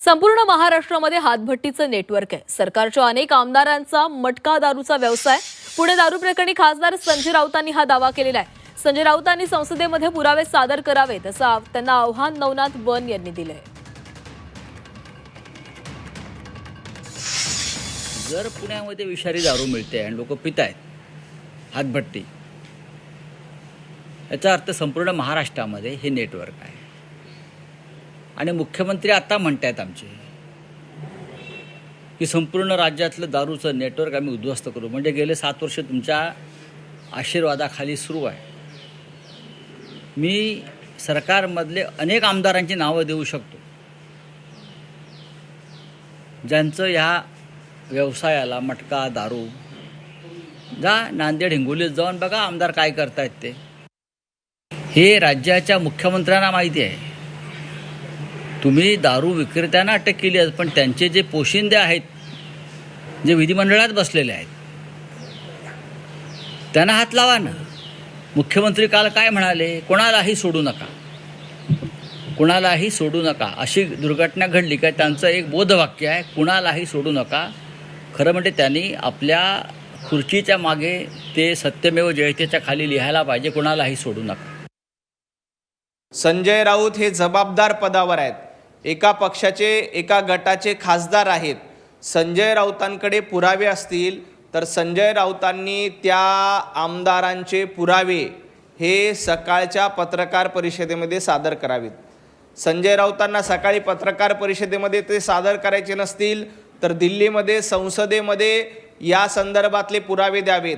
संपूर्ण महाराष्ट्रामध्ये हातभट्टीचं नेटवर्क आहे। सरकारच्या अनेक आमदारांचा मटका दारूचा व्यवसाय। पुणे दारू प्रकरणी खासदार संजय राऊतांनी हा दावा केलेला आहे। संजय राऊतांनी संसदेमध्ये पुरावे सादर करावेत असं त्यांना आव्हान नवनाथ बन यांनी दिलंय। जर पुण्यामध्ये विषारी दारू मिळते आणि लोक पित आहेत हातभट्टी, याचा अर्थ संपूर्ण महाराष्ट्रामध्ये हे नेटवर्क आहे। आणि मुख्यमंत्री आता म्हणतात आमचे की संपूर्ण राज्यातलं दारूचं नेटवर्क आम्ही उद्ध्वस्त करू। म्हणजे गेले 7 वर्ष तुमच्या आशीर्वादाखाली सुरू आहे। मी सरकारमधले अनेक आमदारांची नावं देऊ शकतो ज्यांचं ह्या व्यवसायाला मटका दारू, जा नांदेड हिंगोलीत जाऊन बघा आमदार काय करतायत ते। हे राज्याच्या मुख्यमंत्र्यांना माहिती आहे। तुम्ही दारू विक्रेत्यांना अटक केली आहे, पण त्यांचे जे पोशिंदे आहेत, जे विधिमंडळात बसलेले आहेत, त्यांना हात लावा ना। मुख्यमंत्री काल काय म्हणाले? कोणालाही सोडू नका, कुणालाही सोडू नका। अशी दुर्घटना घडली काय त्यांचं एक बोधवाक्य आहे, कुणालाही सोडू नका। खरं म्हणजे त्यांनी आपल्या खुर्चीच्या मागे ते सत्यमेव जयतेच्या खाली लिहायला पाहिजे, कुणालाही सोडू नका। संजय राऊत हे जबाबदार पदावर आहेत, एका पक्षाचे एका गटाचे खासदार आहेत। संजय राऊतांकडे पुरावे असतील तर संजय राऊतांनी त्या आमदारांचे पुरावे हे सकाळच्या पत्रकार परिषदेमध्ये सादर करावेत। संजय राऊतांना सकाळी पत्रकार परिषदेमध्ये ते सादर करायचे नसतील तर दिल्लीमध्ये संसदेमध्ये या संदर्भातले पुरावे द्यावेत।